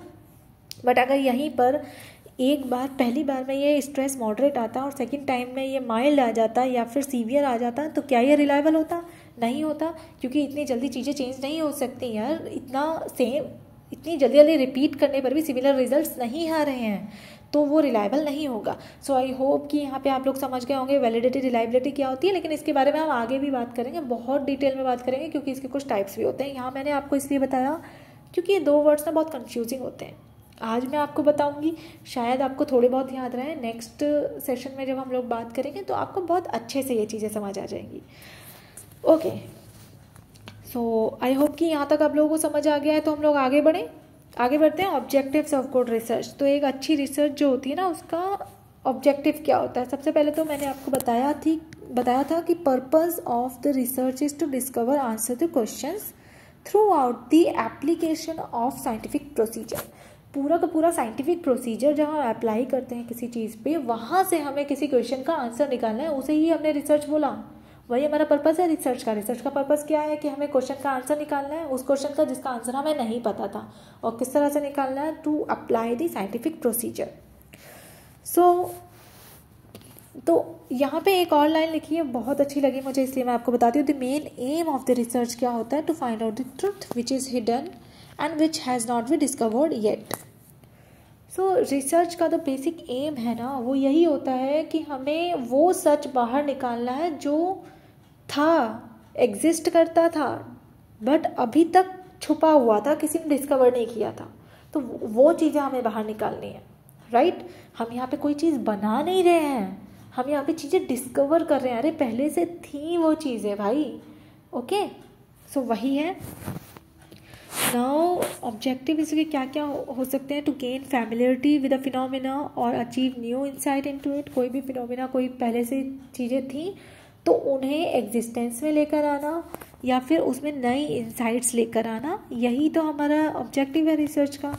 बट अगर यहीं पर एक बार, पहली बार में ये स्ट्रेस मॉडरेट आता और सेकंड टाइम में ये माइल्ड आ जाता या फिर सीवियर आ जाता, तो क्या ये रिलायबल होता? नहीं होता, क्योंकि इतनी जल्दी चीज़ें चेंज नहीं हो सकती यार। इतनी जल्दी रिपीट करने पर भी सिमिलर रिजल्ट्स नहीं आ रहे हैं, तो वो रिलायबल नहीं होगा। सो आई होप कि यहाँ पे आप लोग समझ गए होंगे वैलिडिटी, रिलायबिलिटी क्या होती है। लेकिन इसके बारे में हम आगे भी बात करेंगे, बहुत डिटेल में बात करेंगे, क्योंकि इसके कुछ टाइप्स भी होते हैं। यहाँ मैंने आपको इसलिए बताया क्योंकि ये 2 वर्ड्स ना बहुत कन्फ्यूजिंग होते हैं। आज मैं आपको बताऊंगी, शायद आपको थोड़े बहुत याद रहे। नेक्स्ट सेशन में जब हम लोग बात करेंगे तो आपको बहुत अच्छे से ये चीज़ें समझ आ जाएंगी। ओके, सो आई होप कि यहाँ तक आप लोगों को समझ आ गया है। तो हम लोग आगे बढ़ते हैं ऑब्जेक्टिव्स ऑफ गुड रिसर्च। तो एक अच्छी रिसर्च जो होती है ना, उसका ऑब्जेक्टिव क्या होता है? सबसे पहले तो मैंने आपको बताया था कि purpose of the research is to discover answer the questions throughout the application of scientific procedure. पूरा का पूरा साइंटिफिक प्रोसीजर जहाँ हम अप्लाई करते हैं किसी चीज़ पे, वहाँ से हमें किसी क्वेश्चन का आंसर निकालना है, उसे ही हमने रिसर्च बोला। वही हमारा पर्पस है रिसर्च का पर्पस क्या है कि हमें क्वेश्चन का आंसर निकालना है, उस क्वेश्चन का जिसका आंसर हमें नहीं पता था, और किस तरह से निकालना है, to apply the scientific procedure. तो यहाँ पे एक और लाइन लिखी है, बहुत अच्छी लगी मुझे, इसलिए मैं आपको बताती हूँ। The main aim of the research क्या होता है? To find out the truth which is hidden and which has not be discovered yet. So research का तो बेसिक एम है ना, वो यही होता है कि हमें वो सच बाहर निकालना है जो था, एग्जिस्ट करता था, बट अभी तक छुपा हुआ था, किसी ने डिस्कवर नहीं किया था। तो वो चीज़ें हमें बाहर निकालनी है, राइट। हम यहाँ पे कोई चीज़ बना नहीं रहे हैं, हम यहाँ पे चीज़ें डिस्कवर कर रहे हैं। अरे पहले से थी वो चीज़ें भाई। ओके, सो वही है। नाउ ऑब्जेक्टिव इसके क्या क्या हो सकते हैं? To gain familiarity with a phenomena और achieve new insight into it. कोई भी फिनोमिना, कोई पहले से चीज़ें थी तो उन्हें एग्जिस्टेंस में लेकर आना या फिर उसमें नई इंसाइट्स लेकर आना, यही तो हमारा ऑब्जेक्टिव है रिसर्च का।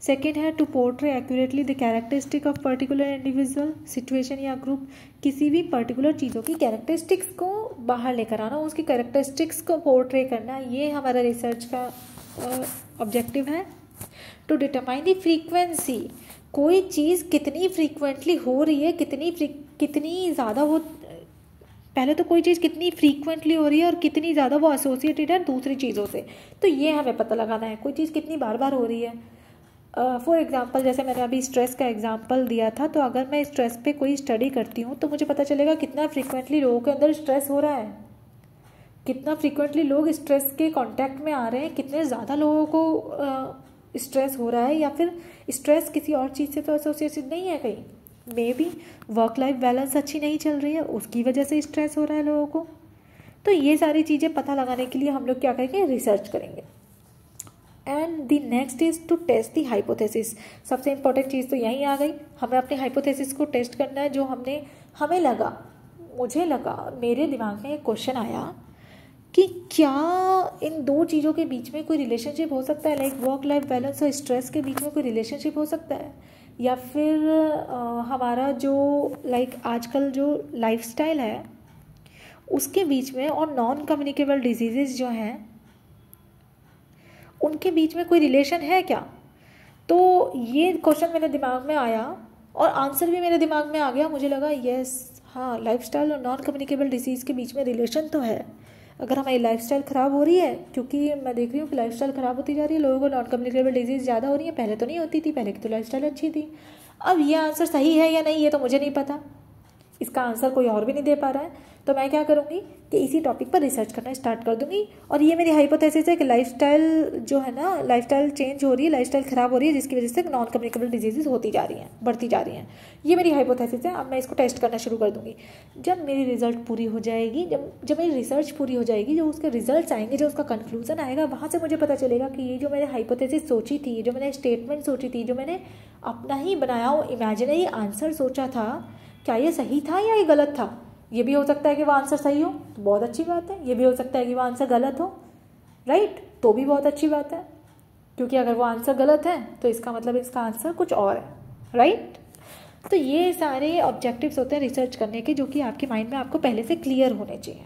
सेकेंड है to portray accurately the characteristic of particular individual, situation या ग्रुप, किसी भी पर्टिकुलर चीज़ों की कैरेक्टरिस्टिक्स को बाहर लेकर आना, उसकी कैरेक्टरिस्टिक्स को पोर्ट्रे करना, ये हमारा रिसर्च का ऑब्जेक्टिव है। टू डिटरमाइन द फ्रीक्वेंसी, कोई चीज़ कितनी फ्रीक्वेंटली हो रही है, कितनी ज़्यादा वो, पहले तो कोई चीज़ कितनी फ्रीक्वेंटली हो रही है और कितनी ज़्यादा वो एसोसिएटेड है दूसरी चीज़ों से, तो ये हमें पता लगाना है। कोई चीज़ कितनी बार बार हो रही है, फॉर एग्जांपल जैसे मैंने अभी स्ट्रेस का एग्जांपल दिया था, तो अगर मैं स्ट्रेस पे कोई स्टडी करती हूँ तो मुझे पता चलेगा कितना फ्रीक्वेंटली लोगों के अंदर स्ट्रेस हो रहा है, कितना फ्रीक्वेंटली लोग स्ट्रेस के कांटेक्ट में आ रहे हैं, कितने ज़्यादा लोगों को स्ट्रेस हो रहा है, या फिर स्ट्रेस किसी और चीज़ से तो एसोसिएटेड नहीं है, कहीं may be work life balance अच्छी नहीं चल रही है, उसकी वजह से स्ट्रेस हो रहा है लोगों को। तो ये सारी चीज़ें पता लगाने के लिए हम लोग क्या करेंगे, रिसर्च करेंगे। And the next is to test the hypothesis. सबसे इंपॉर्टेंट चीज़ तो यहीं आ गई, हमें अपने हाइपोथेसिस को टेस्ट करना है। जो मुझे लगा मेरे दिमाग में एक क्वेश्चन आया कि क्या इन दो चीज़ों के बीच में कोई रिलेशनशिप हो सकता है, लाइक वर्क लाइफ बैलेंस और स्ट्रेस के बीच में कोई रिलेशनशिप हो सकता है, या फिर हमारा जो लाइक आजकल जो लाइफस्टाइल है उसके बीच में और नॉन कम्युनिकेबल डिजीज़ेस जो हैं उनके बीच में कोई रिलेशन है क्या। तो ये क्वेश्चन मेरे दिमाग में आया और आंसर भी मेरे दिमाग में आ गया। मुझे लगा यस, हाँ, लाइफस्टाइल और नॉन कम्युनिकेबल डिजीज़ के बीच में रिलेशन तो है। अगर हमारी लाइफस्टाइल ख़राब हो रही है, क्योंकि मैं देख रही हूँ कि लाइफस्टाइल ख़राब होती जा रही है, लोगों को नॉन कम्युनिकेबल डिजीज़ ज़्यादा हो रही है, पहले तो नहीं होती थी, पहले की तो लाइफस्टाइल अच्छी थी। अब ये आंसर सही है या नहीं ये तो मुझे नहीं पता, इसका आंसर कोई और भी नहीं दे पा रहा है। तो मैं क्या करूँगी कि इसी टॉपिक पर रिसर्च करना स्टार्ट कर दूँगी। और ये मेरी हाइपोथेसिस है कि लाइफस्टाइल जो है ना, लाइफस्टाइल चेंज हो रही है, लाइफस्टाइल ख़राब हो रही है, जिसकी वजह से नॉन कम्युनिकेबल डिजीज़ होती जा रही हैं, बढ़ती जा रही हैं। ये मेरी हाइपोथेसिस है। अब मैं इसको टेस्ट करना शुरू कर दूँगी। जब मेरी रिजल्ट पूरी हो जाएगी, जब मेरी रिसर्च पूरी हो जाएगी, जो उसके रिजल्ट्स आएंगे, जो उसका कंक्लूजन आएगा, वहाँ से मुझे पता चलेगा कि ये जो मैंने हाइपोथेसिस सोची थी, जो मैंने स्टेटमेंट सोची थी, जो मैंने अपना ही बनाया हो इमेजिनरी आंसर सोचा था, क्या ये सही था या ये गलत था। ये भी हो सकता है कि वो आंसर सही हो, तो बहुत अच्छी बात है। ये भी हो सकता है कि वो आंसर गलत हो, राइट, तो भी बहुत अच्छी बात है, क्योंकि अगर वो आंसर गलत है तो इसका मतलब इसका आंसर कुछ और है, राइट। तो ये सारे ऑब्जेक्टिव्स होते हैं रिसर्च करने के, जो कि आपके माइंड में आपको पहले से क्लियर होने चाहिए।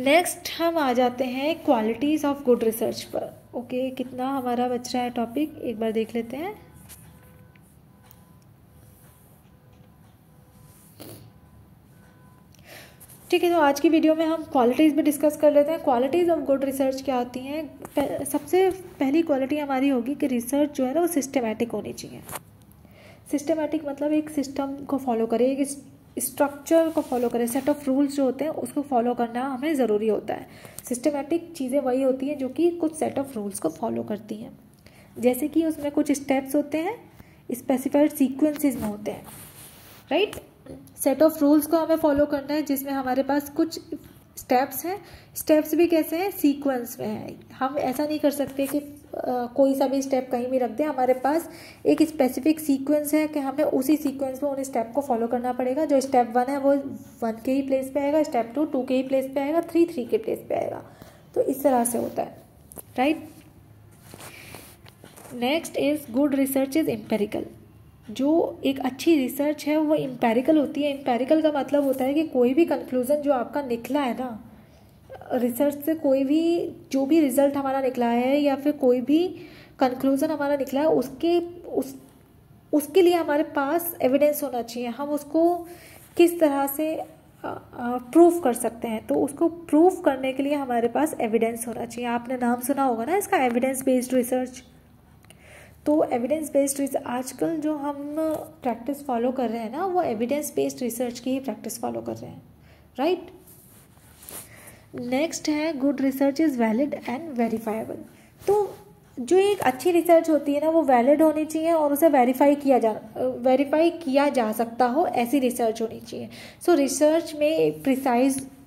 नेक्स्ट हम आ जाते हैं क्वालिटीज़ ऑफ गुड रिसर्च पर। ओके, कितना हमारा बच रहा है टॉपिक, एक बार देख लेते हैं। ठीक है, तो आज की वीडियो में हम क्वालिटीज़ भी डिस्कस कर लेते हैं। क्वालिटीज़ ऑफ गुड रिसर्च क्या होती हैं। सबसे पहली क्वालिटी हमारी होगी कि रिसर्च जो है ना वो सिस्टमैटिक होनी चाहिए। सिस्टमैटिक मतलब एक सिस्टम को फॉलो करे, एक स्ट्रक्चर को फॉलो करे, सेट ऑफ रूल्स जो होते हैं उसको फॉलो करना हमें ज़रूरी होता है। सिस्टमैटिक चीज़ें वही होती हैं जो कि कुछ सेट ऑफ रूल्स को फॉलो करती हैं, जैसे कि उसमें कुछ स्टेप्स होते हैं, स्पेसिफाइड सीक्वेंसेस में होते हैं, राइट। सेट ऑफ रूल्स को हमें फॉलो करना है, जिसमें हमारे पास कुछ स्टेप्स हैं। स्टेप्स भी कैसे हैं, सीक्वेंस में है। हम ऐसा नहीं कर सकते कि कोई सा भी स्टेप कहीं भी रख दें। हमारे पास एक स्पेसिफिक सीक्वेंस है कि हमें उसी सीक्वेंस में उन स्टेप को फॉलो करना पड़ेगा। जो स्टेप 1 है वो 1 के ही प्लेस पे आएगा, स्टेप 2 के ही प्लेस पे आएगा, 3 के प्लेस पे आएगा। तो इस तरह से होता है, right. Next is good research is empirical. जो एक अच्छी रिसर्च है वो एम्पेरिकल होती है। एम्पेरिकल का मतलब होता है कि कोई भी कंक्लूजन जो आपका निकला है ना रिसर्च से, कोई भी जो भी रिजल्ट हमारा निकला है या फिर कोई भी कंक्लूजन हमारा निकला है, उसके लिए हमारे पास एविडेंस होना चाहिए। हम उसको किस तरह से प्रूफ कर सकते हैं, तो उसको प्रूफ करने के लिए हमारे पास एविडेंस होना चाहिए। आपने नाम सुना होगा ना इसका, एविडेंस बेस्ड रिसर्च। तो एविडेंस बेस्ड रिसर्च आजकल जो हम प्रैक्टिस फॉलो कर रहे हैं ना, वो एविडेंस बेस्ड रिसर्च की ही प्रैक्टिस फॉलो कर रहे हैं, राइट। नेक्स्ट है good research is valid and verifiable. तो जो एक अच्छी रिसर्च होती है ना वो वैलिड होनी चाहिए और उसे वेरीफाई किया जा सकता हो, ऐसी रिसर्च होनी चाहिए। सो रिसर्च में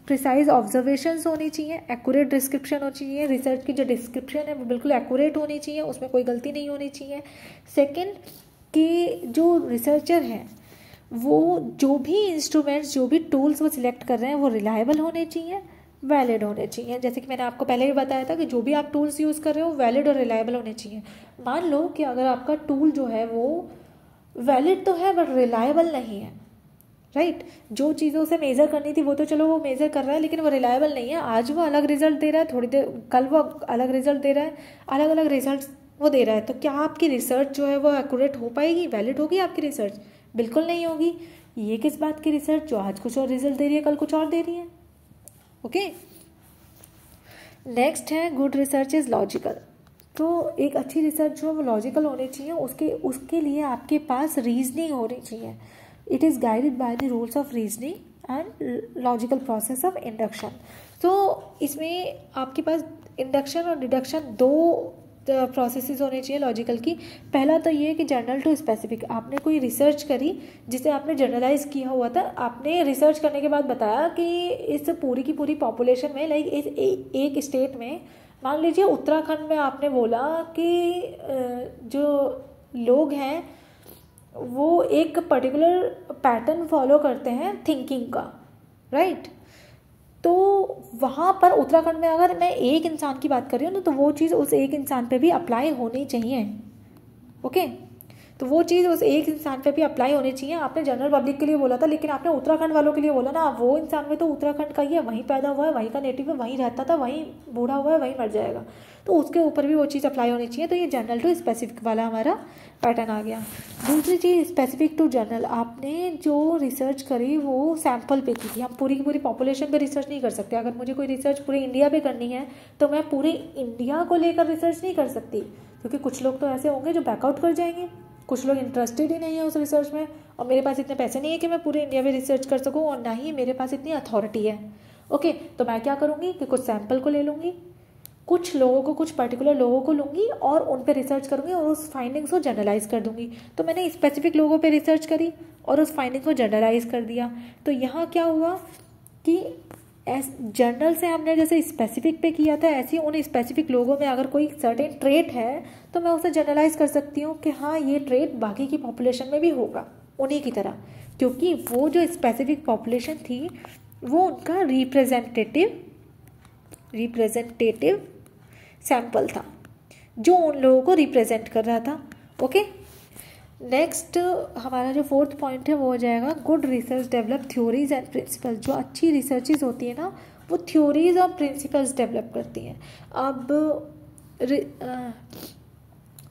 प्रिसाइज ऑब्जर्वेशंस होनी चाहिए, एक्यूरेट डिस्क्रिप्शन होनी चाहिए। रिसर्च की जो डिस्क्रिप्शन है वो बिल्कुल एक्यूरेट होनी चाहिए, उसमें कोई गलती नहीं होनी चाहिए। सेकंड कि जो रिसर्चर हैं वो जो भी इंस्ट्रूमेंट्स, जो भी टूल्स वो सिलेक्ट कर रहे हैं वो रिलायबल होने चाहिए, वैलिड होने चाहिए। जैसे कि मैंने आपको पहले भी बताया था कि जो भी आप टूल्स यूज़ कर रहे हो वैलिड और रिलायबल होने चाहिए। मान लो कि अगर आपका टूल जो है वो वैलिड तो है बट रिलायबल नहीं है, राइट, जो चीज़ों से मेज़र करनी थी वो तो चलो वो मेज़र कर रहा है लेकिन वो रिलायबल नहीं है। आज वो अलग रिजल्ट दे रहा है, थोड़ी देर कल वो अलग रिजल्ट दे रहा है, अलग अलग रिजल्ट वो दे रहा है। तो क्या आपकी रिसर्च जो है वो एक्यूरेट हो पाएगी, वैलिड होगी आपकी रिसर्च? बिल्कुल नहीं होगी। ये किस बात की रिसर्च जो आज कुछ और रिजल्ट दे रही है कल कुछ और दे रही है। ओके, नेक्स्ट है गुड रिसर्च इज़ लॉजिकल। तो एक अच्छी रिसर्च जो है वो लॉजिकल होनी चाहिए, उसके लिए आपके पास रीजनिंग होनी चाहिए। It is guided by the rules of reasoning and logical process of induction. तो इसमें आपके पास इंडक्शन और डिडक्शन दो प्रोसेसेस होने चाहिए लॉजिकल की। पहला तो ये कि जनरल टू स्पेसिफिक, आपने कोई रिसर्च करी जिसे आपने जनरलाइज किया हुआ था। आपने रिसर्च करने के बाद बताया कि इस पूरी की पूरी पॉपुलेशन में लाइक इस एक स्टेट में, मान लीजिए उत्तराखंड में, आपने बोला कि जो लोग हैं वो एक पर्टिकुलर पैटर्न फॉलो करते हैं थिंकिंग का, राइट। तो वहाँ पर उत्तराखंड में अगर मैं एक इंसान की बात कर रही हूँ ना तो वो चीज़ उस एक इंसान पे भी अप्लाई होनी चाहिए। ओके, तो वो चीज़ उस एक इंसान पे भी अप्लाई होनी चाहिए। आपने जनरल पब्लिक के लिए बोला था लेकिन आपने उत्तराखंड वालों के लिए बोला ना, वो इंसान में तो उत्तराखंड का ही है, वहीं पैदा हुआ है, वहीं का नेटिव है, वहीं रहता था, वहीं बूढ़ा हुआ है, वहीं मर जाएगा, तो उसके ऊपर भी वो चीज़ अप्लाई होनी चाहिए। तो ये जनरल टू स्पेसिफिक वाला हमारा पैटर्न आ गया। दूसरी चीज़ स्पेसिफिक टू जनरल, आपने जो रिसर्च करी वो सैम्पल पे की थी। हम पूरी की पूरी पॉपुलेशन पे रिसर्च नहीं कर सकते। अगर मुझे कोई रिसर्च पूरे इंडिया पे करनी है तो मैं पूरे इंडिया को लेकर रिसर्च नहीं कर सकती, क्योंकि कुछ लोग तो ऐसे होंगे जो बैकआउट कर जाएंगे, कुछ लोग इंटरेस्टेड ही नहीं है उस रिसर्च में, और मेरे पास इतने पैसे नहीं है कि मैं पूरे इंडिया में रिसर्च कर सकूं, और ना ही मेरे पास इतनी अथॉरिटी है। ओके, तो मैं क्या करूँगी कि कुछ सैम्पल को ले लूँगी, कुछ लोगों को, कुछ पर्टिकुलर लोगों को लूँगी और उन पे रिसर्च करूँगी और उस फाइंडिंग्स को जनरलाइज कर दूँगी। तो मैंने स्पेसिफिक लोगों पे रिसर्च करी और उस फाइंडिंग को जनरलाइज कर दिया। तो यहाँ क्या हुआ कि जनरल से हमने जैसे स्पेसिफिक पे किया था, ऐसे ही उन स्पेसिफिक लोगों में अगर कोई सर्टेन ट्रेट है तो मैं उसे जनरलाइज कर सकती हूँ कि हाँ ये ट्रेट बाकी की पॉपुलेशन में भी होगा उन्हीं की तरह, क्योंकि वो जो स्पेसिफिक पॉपुलेशन थी वो उनका रिप्रेजेंटेटिव सैंपल था जो उन लोगों को रिप्रेजेंट कर रहा था। ओके, नेक्स्ट हमारा जो फोर्थ पॉइंट है वो हो जाएगा good research develop theories and principles. जो अच्छी रिसर्चेज होती है ना वो थ्योरीज और प्रिंसिपल्स डेवलप करती हैं। अब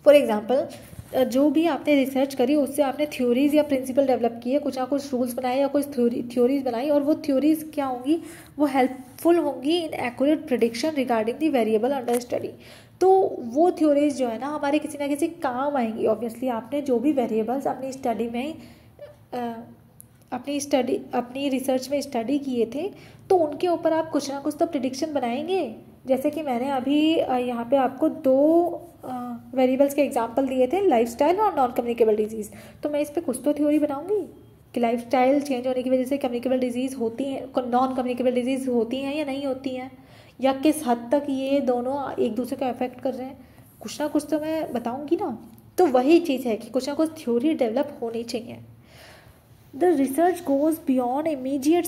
फॉर एग्जांपल जो भी आपने रिसर्च करी उससे आपने थ्योरीज या प्रिंसिपल डेवलप किए, कुछ ना कुछ रूल्स बनाए या कुछ थ्योरीज बनाई, और वो थ्योरीज क्या होंगी, वो हेल्पफुल होंगी in accurate prediction regarding the variable under study. तो वो थ्योरीज जो है ना हमारे किसी ना किसी काम आएंगी। ऑब्वियसली आपने जो भी वेरिएबल्स अपनी स्टडी में अपनी रिसर्च में स्टडी किए थे तो उनके ऊपर आप कुछ ना कुछ तो प्रिडिक्शन बनाएंगे। जैसे कि मैंने अभी यहाँ पे आपको दो वेरिएबल्स के एग्जांपल दिए थे, लाइफस्टाइल और नॉन कम्युनिकेबल डिजीज़। तो मैं इस पर कुछ तो थ्योरी बनाऊंगी कि लाइफस्टाइल चेंज होने की वजह से कम्युनिकेबल डिजीज़ होती हैं, नॉन कम्युनिकेबल डिजीज़ होती हैं या नहीं होती हैं, या किस हद तक ये दोनों एक दूसरे को अफेक्ट कर रहे हैं, कुछ ना कुछ तो मैं बताऊंगी ना। तो वही चीज़ है कि कुछ ना कुछ थ्योरी डेवलप होनी चाहिए। The research goes beyond immediate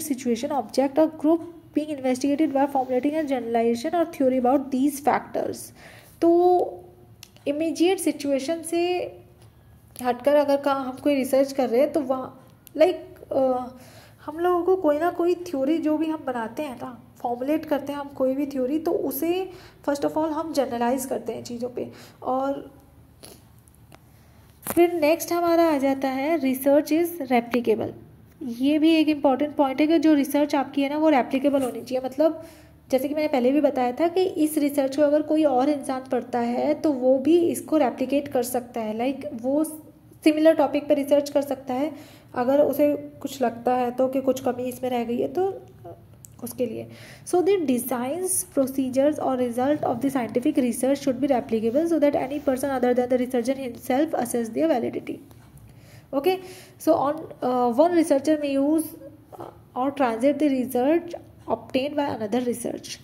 situation, object or group being investigated by formulating a generalization or theory about these factors. तो immediate situation से हटकर अगर हम कोई रिसर्च कर रहे हैं तो वहाँ हम लोगों को कोई ना कोई थ्योरी जो भी हम बनाते हैं ना, फॉर्मुलेट करते हैं हम कोई भी थ्योरी, तो उसे फर्स्ट ऑफ ऑल हम जनरलाइज करते हैं चीज़ों पे। और फिर नेक्स्ट हमारा आ जाता है रिसर्च इज़ रेप्लिकेबल। ये भी एक इम्पॉर्टेंट पॉइंट है कि जो रिसर्च आपकी है ना वो रेप्लिकेबल होनी चाहिए। मतलब जैसे कि मैंने पहले भी बताया था कि इस रिसर्च को अगर कोई और इंसान पढ़ता है तो वो भी इसको रेप्लिकेट कर सकता है, लाइक वो सिमिलर टॉपिक पर रिसर्च कर सकता है। अगर उसे कुछ लगता है तो कि कुछ कमी इसमें रह गई है तो उसके लिए सो द डिज़ाइंस, प्रोसीजर्स और result of the scientific research should be replicable so that any person other than the researcher himself assess their validity. Okay, so on one researcher may use or translate the research obtained by another research.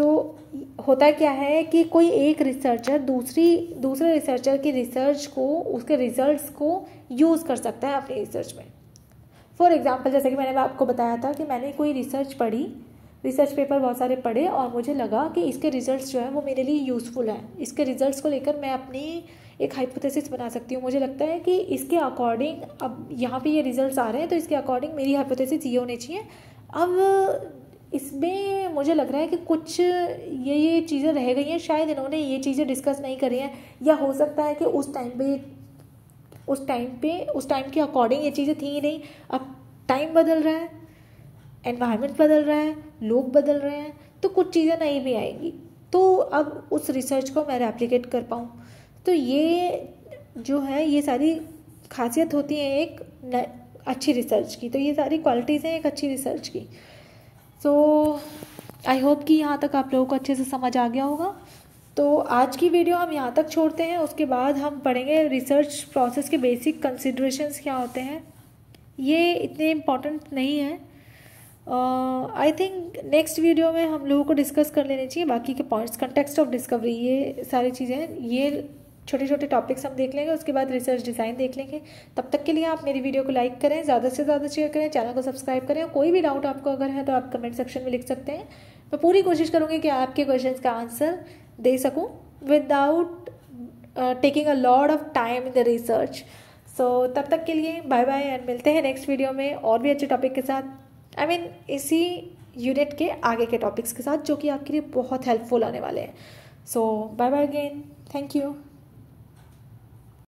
होता क्या है कि कोई एक researcher दूसरे researcher की research को, उसके रिजल्ट्स को यूज़ कर सकता है अपनी रिसर्च में। फॉर एग्जांपल, जैसे कि मैंने आपको बताया था कि मैंने कोई रिसर्च पेपर बहुत सारे पढ़े और मुझे लगा कि इसके रिजल्ट्स जो है वो मेरे लिए यूज़फुल हैं। इसके रिजल्ट्स को लेकर मैं अपनी एक हाइपोथेसिस बना सकती हूँ। मुझे लगता है कि इसके अकॉर्डिंग, अब यहाँ पे ये रिजल्ट्स आ रहे हैं तो इसके अकॉर्डिंग मेरी हाइपोथेसिस ये होनी चाहिए। अब इसमें मुझे लग रहा है कि कुछ ये चीज़ें रह गई हैं, शायद इन्होंने ये चीज़ें डिस्कस नहीं करी हैं, या हो सकता है कि उस टाइम के अकॉर्डिंग ये चीज़ें थी ही नहीं। अब टाइम बदल रहा है, एनवायरनमेंट बदल रहा है, लोग बदल रहे हैं, तो कुछ चीज़ें नई भी आएंगी, तो अब उस रिसर्च को मैं रेप्लिकेट कर पाऊँ। तो ये जो है, ये सारी खासियत होती है एक अच्छी रिसर्च की। तो ये सारी क्वालिटीज़ हैं एक अच्छी रिसर्च की। सो आई होप कि यहाँ तक आप लोगों को अच्छे से समझ आ गया होगा। तो आज की वीडियो हम यहाँ तक छोड़ते हैं, उसके बाद हम पढ़ेंगे रिसर्च प्रोसेस के बेसिक कंसिडरेशंस क्या होते हैं। ये इतने इम्पॉर्टेंट नहीं है। आई थिंक नेक्स्ट वीडियो में हम लोगों को डिस्कस कर लेने चाहिए बाकी के पॉइंट्स, कंटेक्स्ट ऑफ डिस्कवरी, ये सारी चीज़ें, ये छोटे छोटे टॉपिक्स हम देख लेंगे। उसके बाद रिसर्च डिज़ाइन देख लेंगे। तब तक के लिए आप मेरी वीडियो को लाइक करें, ज़्यादा से ज़्यादा शेयर करें, चैनल को सब्सक्राइब करें। कोई भी डाउट आपको अगर है तो आप कमेंट सेक्शन में लिख सकते हैं। मैं पूरी कोशिश करूँगी कि आपके क्वेश्चंस का आंसर दे सकूँ without taking a lot of time in the research. So तब तक के लिए बाय बाय एंड मिलते हैं नेक्स्ट वीडियो में और भी अच्छे टॉपिक के साथ। इसी यूनिट के आगे के टॉपिक्स के साथ जो कि आपके लिए बहुत हेल्पफुल आने वाले हैं। So bye bye again, thank you.